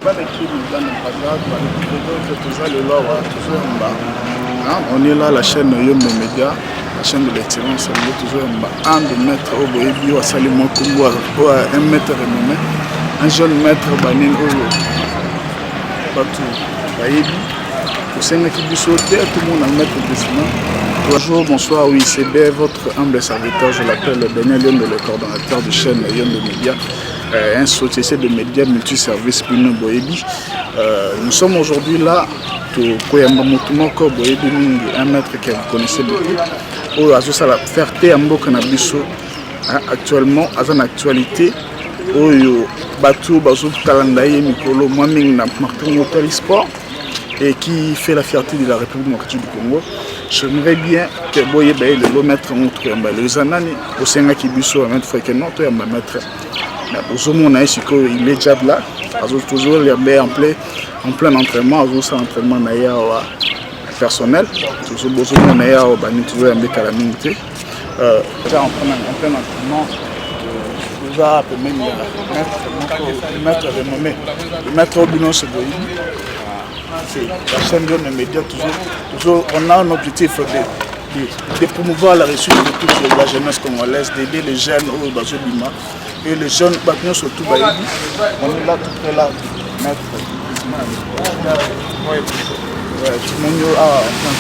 On est là, la chaîne Yombe Media, la chaîne de l'excellence. On est toujours un de maître au Boébi, à Salimon Kumbo, un maître renommé, un jeune maître Banin Oyo, Batou Baébi, au Sénat qui dit sauter, tout le monde a le maître de ciment. Bonjour, bonsoir, oui, c'est bien votre humble serviteur, je l'appelle Daniel Yombe, le coordonnateur de chaîne Yombe Media, un société de médias multiservices Bino Boébi. Nous sommes aujourd'hui là. Un maître que vous connaissez beaucoup. La fierté actuellement, à une actualité, Batou Bazou Talandaye Mikolo Mwaming Martin Motel Sport et qui fait la fierté de la République démocratique du Congo. J'aimerais bien que vous le maître montre les années au Sénat qui biso un maître que notre maître. Il est déjà là, toujours en plein entraînement, toujours entraînement personnel, toujours besoin toujours un calamité. Déjà en plein entraînement, le maître renommé, le maître Obino Seboyi. La chaîne de médias toujours on a un objectif de promouvoir la réussite de toute la jeunesse congolaise, d'aider les jeunes au Bazobima. Et les jeunes, surtout, on est là, tout près là, maître. Tout le monde a un plan de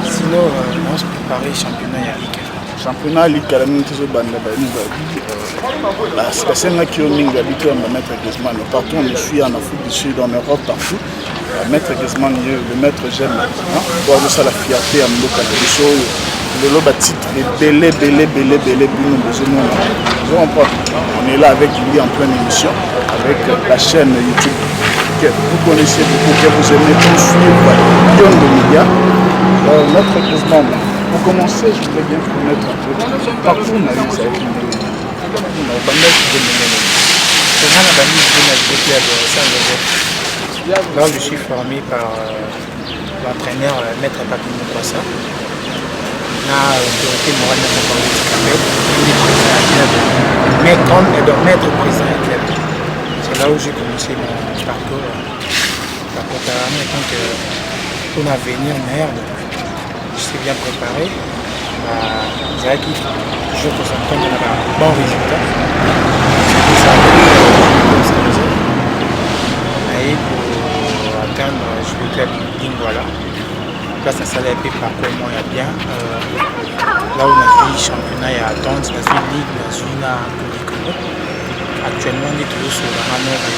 sinon, on se prépare le championnat Ligue. Championnat Ligue, la même chose, la scène qui est au Minga, maître Griezmann. Partout, on suit en Afrique du Sud, en Europe, partout. Maître Griezmann, le maître j'aime. Pour avoir ça la fierté à Mboka de Bissau. Le lobe à titre belé. On est là avec lui en pleine émission, avec la chaîne YouTube que vous connaissez beaucoup, que vous aimez tous suivre, Yombe Media. Maître Griezmann, pour commencer, je voudrais bien connaître un peu partout on a eu ça. Là, je suis formé par l'entraîneur Maître Papi Moukouassa. On a l'autorité morale mais comme Maître Président du club. C'est là où j'ai commencé mon parcours. Donc, pour l'avenir meilleur, je suis bien préparé. C'est vrai qu'il faut toujours qu'on s'entende dans un bon résultat. Et pour atteindre, je vais faire du voilà. Là, ça s'allait un peu parcours moi, il y a bien. Là où on a fait le championnat, il y a attendre, dans une ligue, dans une Congo. Actuellement, on est toujours sur la manœuvre.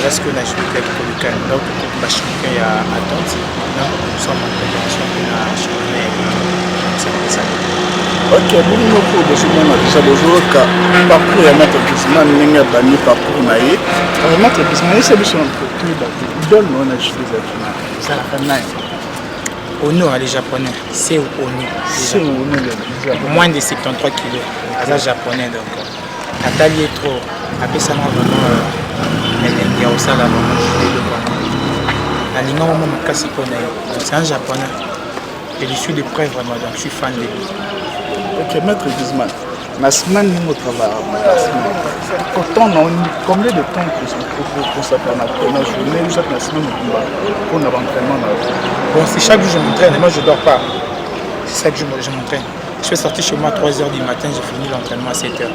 Là, ce qu'on a joué avec le Colocan, donc le champion, il y a attendre. Maintenant, nous sommes en préparation pour le championnat. C'est ça. Ok, nous avons déjà besoin de parcours et mettre Griezmann, nous avons banni parcours naïe. Mettre Griezmann, c'est son entreprise. Il donne mon âge des affaires. Ono, les Japonais, c'est Ono. C'est Ono, moins de 73 kilos. Les Japonais, donc. La taille est trop. Après ça, vraiment, il y a aussi la vraiment joué le banc. La ligne, c'est un Japonais. Et je suis de près vraiment, donc je suis fan de lui. Ok, maître Griezmann, la semaine où on travaille, combien de temps pour ça faire la journée ou chaque semaine pour l'entraînement? Bon, c'est chaque jour que je m'entraîne et moi je ne dors pas. C'est ça que je m'entraîne. Je vais sortir chez moi à 3h du matin, j'ai fini l'entraînement à 7h.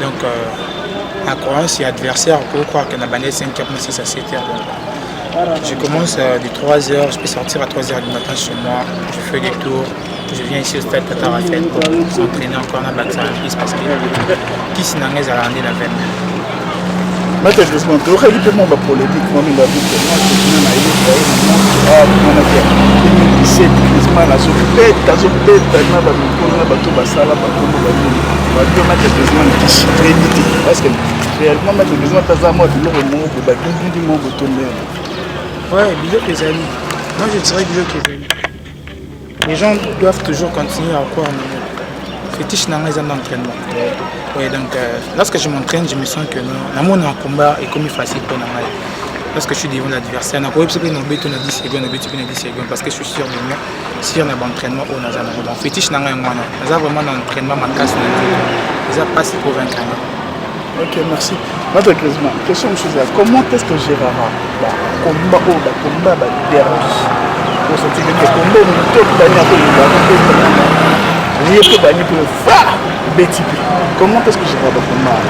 Donc, en croyant si adversaire, on peut croire qu'il y a un 5h, mais 6 à 7h. Je commence de 3h, je peux sortir à 3h du matin chez moi, je fais des tours, je viens ici au stade Tata Raphaël pour s'entraîner encore dans la bac parce que qui s'y n'a pas à la veine. Maître Griezmann, tu aurais dit que mon politique, moi, il a dit que moi, je suis Griezmann, à s'occuper, parce que réellement, Maître Griezmann, tu as moi, tu ouais, Bilo Kezali. Moi je dirais Bilo Kezali. Les gens doivent toujours continuer à croire en fétiche dans les entraînements. Ouais, donc lorsque je m'entraîne, je me sens que mon combat est comme facile pour moi. lorsque je suis devant l'adversaire, je suis sûr que 10 secondes parce que je suis sûr de moi, si on a un entraînement au Nazana. Donc, fétiche, on a vraiment un entraînement, ma casse, on a pas si pour vaincre. Ok, merci. Maître Griezmann, question de chose là. Comment est-ce que Gérard combat au combat derby? Pour sentir que le combat est top d'année après le combat. Il est banni pour BTP. Comment est-ce que Gérard va combat?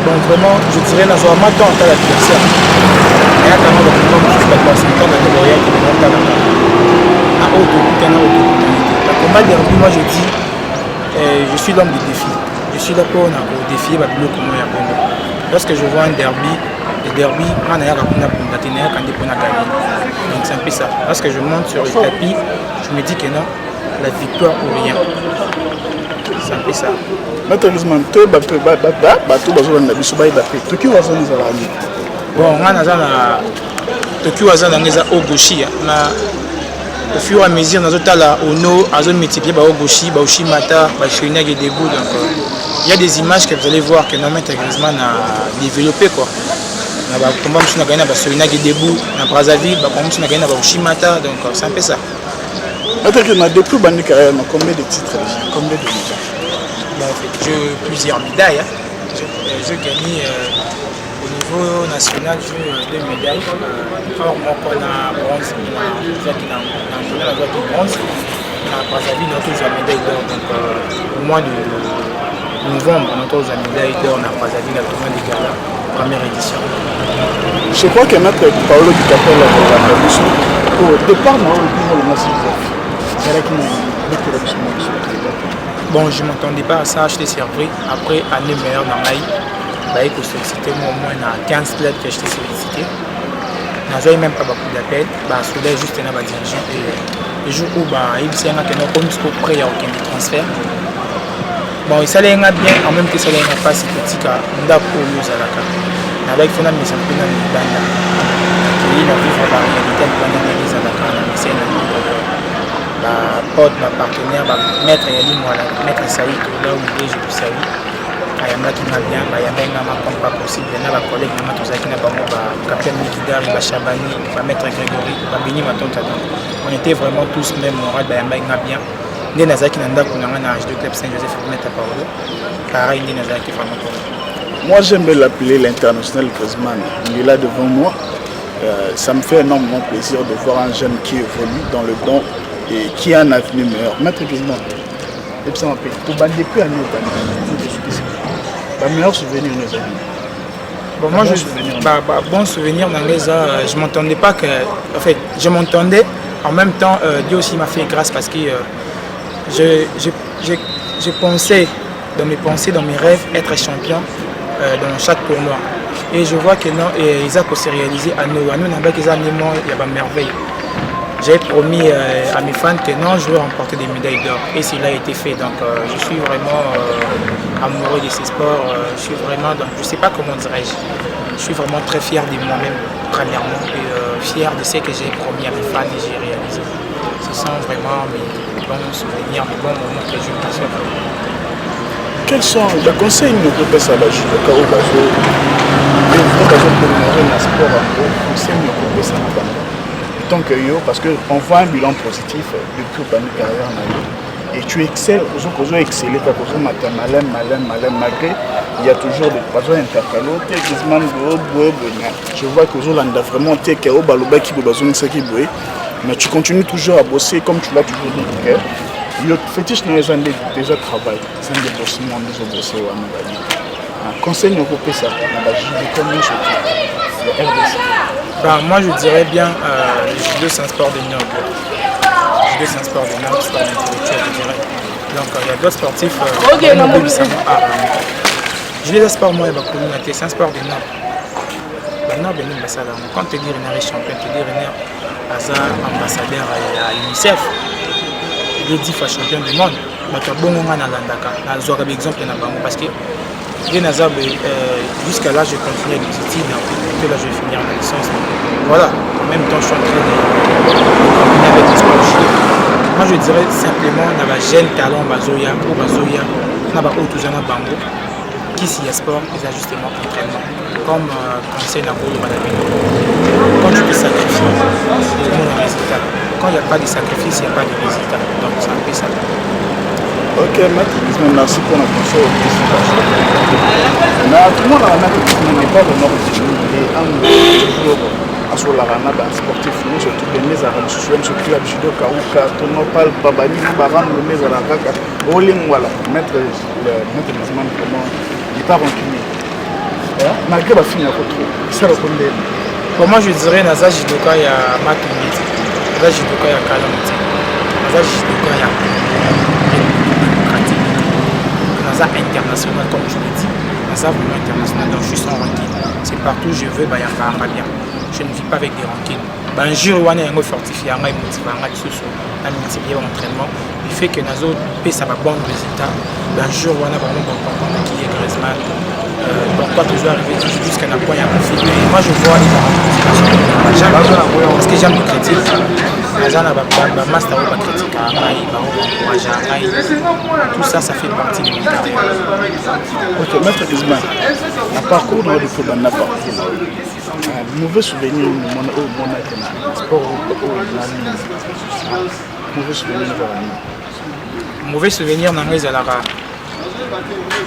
Donc vraiment, je dirais dans un matin en tant qu'adversaire. Il y a quand même le combat qui se passe en tant qu'adversaire qui est à haute opportunité. Le combat derby, moi je dis, je suis l'homme du défi. Je suis là pour défier le bloc comme il y a bon. Lorsque je vois un derby, le derby, moi je gagner. Donc c'est un peu ça. Lorsque je monte sur le tapis, je me dis que non, la victoire ou rien. C'est un peu ça. Maître Griezmann, tu vas tout bazolanda biso bayebape. Toki wazana zalani. Bon, on a Toki wazana ngeza au gauche. Au fur et à mesure, nous avons multiplié au gauche, au Shimata, au Shirina qui est debout. Donc, il y a des images que vous allez voir que Maître Griezmann a développé. On a combat qui a gagné au Shirina qui est debout, à Brazzaville, on a gagné au Shimata. Donc, c'est un peu ça. Maître Griezmann, depuis la carrière, combien de titres, combien de médailles? J'ai plusieurs médailles. J'ai gagné au niveau national, j'ai 2 médailles. Or, moi, on a bronze, on a bronze. À Brazzaville, on a tous la médaille d'or. Donc, au mois de novembre, on a tous la médaille d'or à Brazzaville, à tournoi des Galas, première édition. Je crois que Maître Paolo Di Capello au départ, on a eu le massif. C'est là qu'il m'a dit. Bon, je ne m'attendais pas à ça, j'étais surpris. Après, année meilleure dans l'AI, je suis sollicité au moins à 15 clubs que j'étais sollicité. Je n'avais même pas beaucoup d'appels. Je suis juste un dirigeant. Et le jour où il s'est prêt à aucun transfert. Bon, il s'allait bien, en même temps, il s'allait pas si petit qu'à Ndako Yozalaka. Avec Fona Misampina Mbanda. Il a vu la réalité de l'analyse à la canalisation. Pote, ma partenaire, maître Yali Mwala, maître Saïd, là où je suis Saïd. Il y a qui m'a bien, il y a pas possible. Il y a un collègue qui m'a tout ça qui n'a pas moi, Capitaine Mikidar, Chabani, maître Grégory, Béni Matonta. On était vraiment tous même moral, il y a bien. Ndé Nazaki Nanda Kunanga H2 Club Saint-Joseph pour mettre à parole. Pareil, Ndé Nazaki vraiment pour moi. Moi, j'aime l'appeler l'international Griezmann. Il est là devant moi. Ça me fait énormément plaisir de voir un jeune qui évolue dans le bon et qui a un avenir meilleur. Maître Griezmann, et puis ça m'appelle. Pour bander plus à nous, meilleur souvenir nos amis. Bon, moi, bon souvenir dans les je m'entendais pas que. En fait, je m'entendais. En même temps, Dieu aussi m'a fait grâce parce que je pensais, dans mes pensées, dans mes rêves, être champion dans chaque tournoi. Et je vois que non, et Isaac s'est réalisé à nous. À nous, il y a pas merveille. J'ai promis à mes fans que non, je vais remporter des médailles d'or. Et cela a été fait. Donc, je suis vraiment amoureux de ces sports. Je suis vraiment, donc, je ne sais pas comment dirais-je. Je suis vraiment très fier de moi-même, premièrement, et fier de ce que j'ai promis à mes fans et j'ai réalisé. Ce sont vraiment mes bons souvenirs, mes bons moments que je passe. Quels sont les conseils que vous pouvez faire au cas où vous avez un sport tant que yo, parce qu'on voit un bilan positif depuis ta carrière. Et tu excelles, vous excellez, malgré il y a toujours des poisons intercalés. Je vois que vous avez vraiment été mais tu continues toujours à bosser comme tu l'as toujours dit. Le fétiche n'est déjà travail, c'est un débossement des bosser. Conseil nous couper ça, moi je dirais bien le judo c'est un sport de noble. Le judo c'est un sport de noble, sport intellectuel je dirais. Donc il y a d'autres sportifs je les sport moi c'est un sport de noble. Quand tu dis un champion, tu dis un ambassadeur à l'UNICEF. Il est 10 fois champion du monde. Tu as bon moment dans l'Andaka. Je vais exemple parce que jusqu'à là, je continue les études. Là, je vais finir ma licence. Voilà. En même temps, je suis en train de combiner avec les sports. Moi, je dirais simplement dans la jeune talent Bazoya ou Bazoya, dans la haute Bango, qui s'y a sport, ils ont justement entraînement. comme conseil dans le quand tu te sacrifies, il y a un résultat. Quand il n'y a pas de sacrifice, il n'y a pas de résultat. Donc c'est un peu ça. Ok, maître, merci pour la conseil. Mais tout le monde a un n'est pas le nord et un sur la rana sportif, surtout les mises à ramsouem, ce club judo, Kaouka, Tonopal, Babani, Baram, le mises à la Raka, Oling, voilà, maître Guzman, comment il part en kiné. Malgré la fin, il y a trop. Ça le condamne. Pour moi, je dirais Naza Jidoka, il y a Matumiti. Naza Jidoka, il y a Kalamiti. Naza Jidoka, il y a démocratique. Naza international, comme je l'ai dit. Naza vraiment international, donc je suis sans rancune. C'est partout où je veux, il y a un bien. Je ne vis pas avec des rancunes. Un jour, on est fortifié, on est motivé, on est motivé l'entraînement. Il fait que Nazo paie ça va bon résultat. Un jour, on a vraiment bon content qui est Griezmann. Pourquoi toujours arriver jusqu'à un point il y a un film. Moi je vois les parce que j'aime les critiques. Master ou pas critique, tout ça, ça fait partie de mon carrière. Ok, maître Guzman, un parcours dans le football n'a pas. Mauvais souvenir au sport mauvais souvenir mauvais souvenir dans les alara.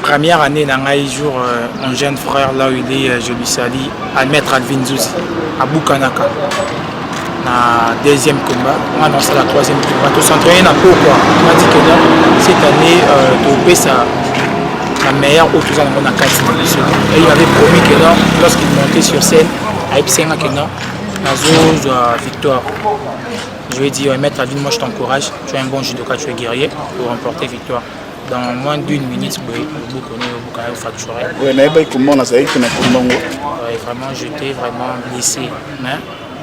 Première année dans un jour, mon jeune frère là où il est, je lui salue, à maître Alvin Zouzi, à Bukanaka. Na deuxième combat, on a lancé la troisième combat. Tout s'entraîner dans pourquoi on m'a dit que non, cette année, tu ça la meilleure haute dans mon académie. Et il avait promis que non, lorsqu'il montait sur scène, avec Senga que non, Nazo victoire. Je lui ai dit, maître Alvin, moi je t'encourage, tu es un bon judoka, tu es guerrier pour remporter victoire. Dans moins d'une minute, vous connaissez, vous pouvez facturer. Oui, mais comment on a fait qu'on a combattu? Vraiment, j'étais vraiment blessé.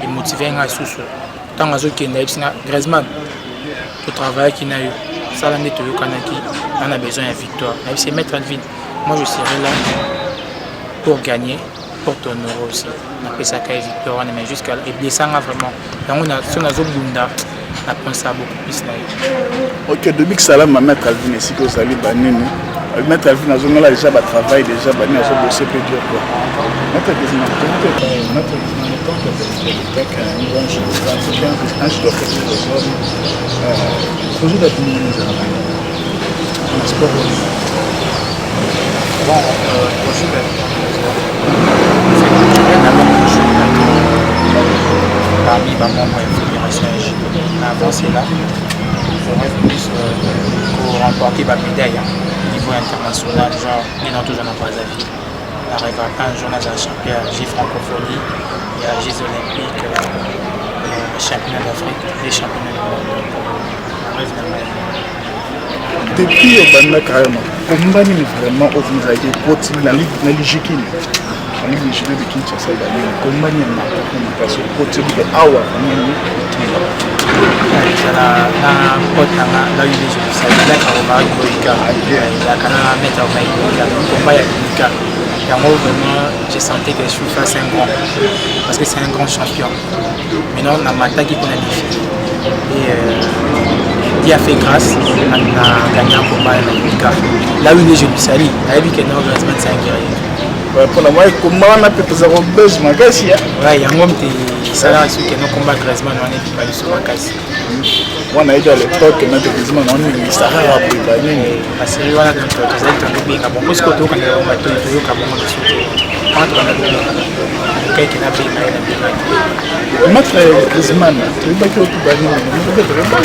Et motivé à sous tant que Griezmann tout travail qu'il a eu ça l'année de Kanaki on a besoin de victoire et c'est maître Alvin moi je serai là pour gagner pour ton euro aussi on a fait ça qu'à victoire mais jusqu'à et blessé vraiment donc on a sur la zone bunda on a pensé à beaucoup plus là. Ok depuis que Salam ma maître Alvin ici que Sali Banini maître Alvin a zone là déjà travail déjà Banini a bossé peu dur quoi maître Guzman parmi les membres de la fédération avancé là j'aurais plus pour remporter ma médaille au niveau international genre il y a toujours dans Brazzaville on arrive à un jour dans un championnat J francophonie il y a Jeux olympiques championnat d'Afrique les championnats du monde on arrive dans ma depuis Obama carrément comment vraiment vous avez continué la Ligue ali mishibe bikincha sasa bali kombani na communication côté de awa na pote na yule je sais la karoma koika la kana mettre au bail combat ya koika et moi vraiment j'ai senti que je suis face à un grand parce que c'est un grand champion maintenant na mata qui connaît et il a fait grâce à gagner un combat à koika là où il est je lui salue avec que non Griezmann c'est un guerrier pour la moi comment on a pu faire un buzz magasi ouais il y a un homme qui salaire sur que non combat Griezmann on est pas sur magasi on a eu à l'époque que notre Griezmann on est ça a pour gagner parce que voilà donc ça a été bien bon parce que tout quand on va tout toujours comme on dit quand on a bien quelqu'un a bien notre Griezmann tu vas que tout gagner on peut vraiment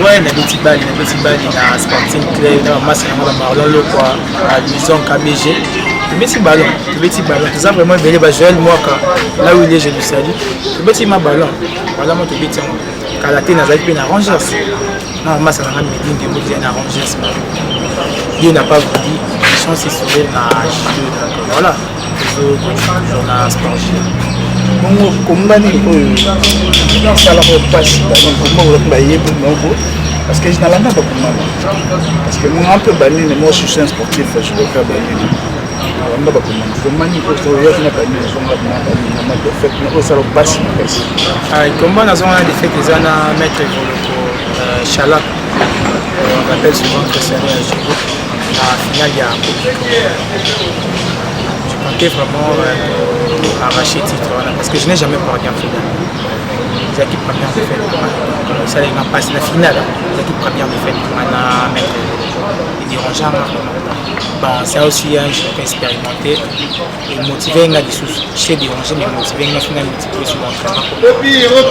ouais na petit bal na Sporting Club na masse na Marlon le quoi à Lison KBG petit ballon tout ça vraiment belé ba Joël Mwaka là où il est je lui salue petit ma ballon voilà moi tout petit kalaté na zaki na Rangers non masse na Medine de Moudia na Rangers Dieu n'a pas voulu chance c'est sauvé na voilà toujours na Sporting Bongo kombani oyo sala ko passe kombo ko ba yebo nobo parce que je n'ai pas kombani parce que moi un peu banni moi je suis un sportif je dois pas banni on ba kombani ko so yo na banni so na de fait no sala passe ah combat na zone de fait que na mettre pour Chala on appelle souvent que c'est la finale il y a comptais vraiment arracher le titre. Voilà, parce que je n'ai jamais perdu en finale. Les équipes premières de fait. Ça les m'a passé la finale. Les équipes premières de fait. Maintenant, mettre les dirigeants. Bon, c'est aussi un jeu expérimenté et motivé à des sous. Je sais déranger, mais motivé à finir multiplier sur l'entraînement pour la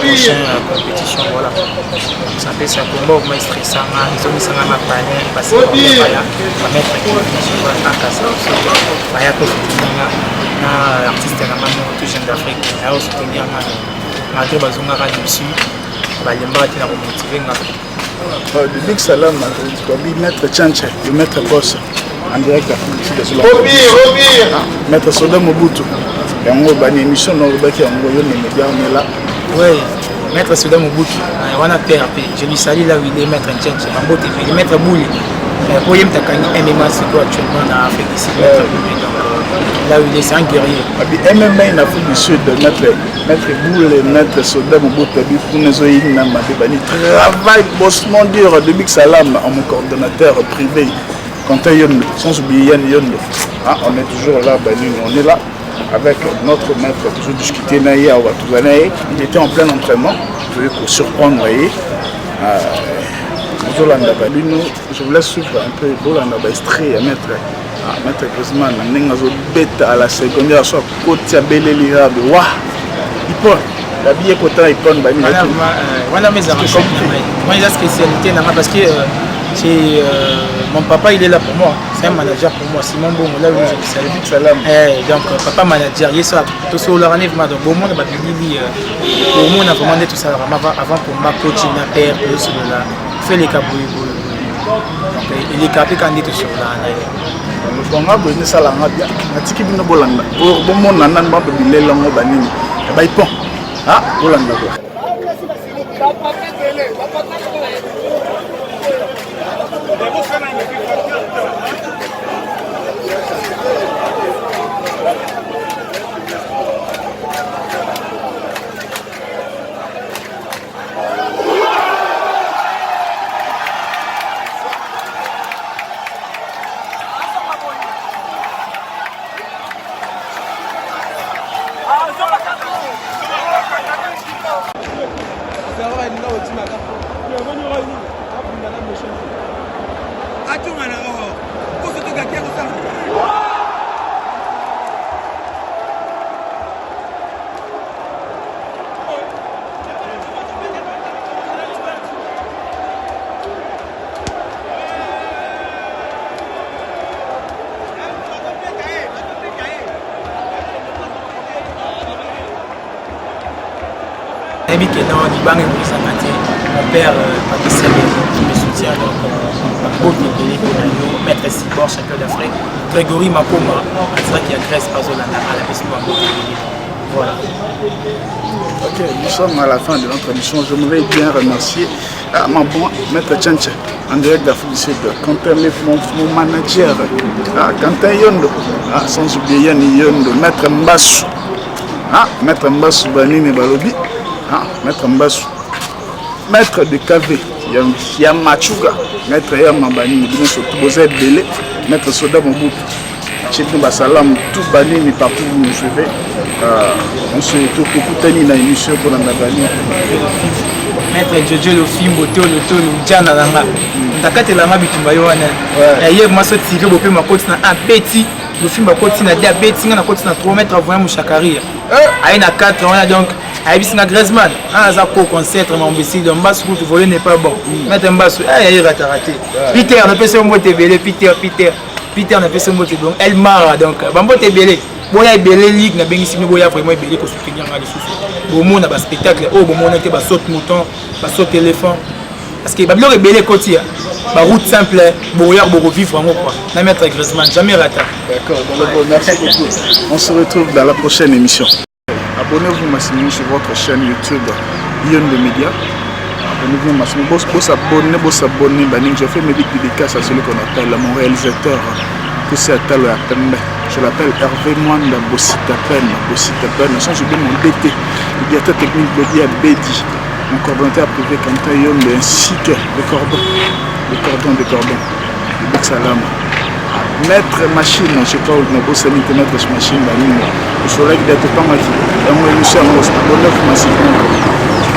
prochaine compétition. Voilà. Ça fait ça pour moi, moi stressant. Ils ont mis ça dans ma panier parce que je vais mettre un casse. Je vais soutenir l'artiste tout jeune d'Afrique. Je vais soutenir malgré Bazonga dessus. Je vais motiver. Le Big Salam, maître Tchanché, le maître boss. En direct de Maître Soda Mobutu. Et on va une émission dans le bac et on va les médias, on est là. Oui, Maître Soda Mobutu. On a PRP. Je lui salue là où il est, Maître Tchanché. Il est Maître Bouli. Pour lui, il y a MMA actuellement en Afrique ici. Là où il est, c'est un guerrier. MMA en Afrique du Sud, Maître Bouli, Maître Soda Mobutu, pour nous travail bossement dur de Big Salam, en mon coordonnateur privé. Quentin Yondo, sans oublier Yann Yondo. Ah, on est toujours là, on est là avec notre maître, toujours discuter Naïa ou Atouzanaï. Il était en plein entraînement, je voulais surprendre Naïa. Je vous laisse suivre un peu Bolanda Baistri, maître Griezmann, bêta à la seconde, soit côté Belé Lira, waouh, il peut. La vie est côté, il peut. Voilà mes armes. Moi, il a spécialité parce que mon papa il est là pour moi, c'est un manager pour moi, Simon Bongo, là où je suis Big Salam. Donc papa manager, il est ça, tout ça, donc au monde on a vraiment tout ça avant pour ma coach, ma père, tout ça, fait les cabouilles. Donc il est capé quand il est tout sur là. On a besoin de ça là, bien. Natiki bino bolanda. Pour bon monde nan ba bile longo banini. Ba ipon. Ah, bolanda ko. Mon père, Patrice qui me soutient, donc Maître Sibor, champion d'Afrique, Grégory Makoma, qui a Grèce, Pazolana, à la Besnou. Voilà. Ok, nous sommes à la fin de notre émission. J'aimerais bien remercier mon bon Maître Tchanché, en direct d'Afrique du Sud, Quentin, mon manager, Quentin Yondo, sans oublier Yann Yondo, Maître Mbassou, Maître Mbassou Banini Balobi, Maître Mbassou. Maître de KV, Yamachuga, Maître Yamabani, Belé, Maître Soda Mobutu, Chetou Bassalam, tout Banini partout où vous nous suivez. On se retrouve pour écouter une émission pour la Nabani. Maître Jojo, le film, le Tolo, Djana Langa. Takate Langa Bitumbayoana. Hier, moi, je suis tiré au ma côte à petit. Le film a continué à diabète, on a continué à 3 mètres à voir Mouchakari. Il y a 4 ans, donc, il y a Griezmann. Il y a un concert, mon imbécile, le masque que tu voulais n'est pas bon. Mettre un masque, il y a raté. Peter, on a fait son mot tébélé, Peter, on a fait son mot tébélé. Elle marre, donc, Bambo tébélé. Bon, il y a belé ligue, il y a bien ici, il y a vraiment belé pour soutenir les sous. Bon, on a un spectacle, oh, bon, on a été saute mouton, saute éléphant. Parce que Babylon est belé côté. La route simple, Boyard, Bogo vivre en quoi. La mettre Griezmann, jamais raté. D'accord, merci beaucoup. On se retrouve dans la prochaine émission. Abonnez-vous massivement sur votre chaîne YouTube Yondo Media. Abonnez-vous massivement. Boss abonnez. Je fais mes dédicaces à celui qu'on appelle mon réalisateur. Je l'appelle Hervé Mwanda Bossitapen. Sans oublier mon DT, le directeur technique Bodi Abedi. Mon coordonnateur privé Quentin Yondo ainsi que le cordon. Le Big Salam. maître machine, je sais pas où on a bossé avec maître machine, je suis là qui est tout le temps. Donc, émission, on a massivement.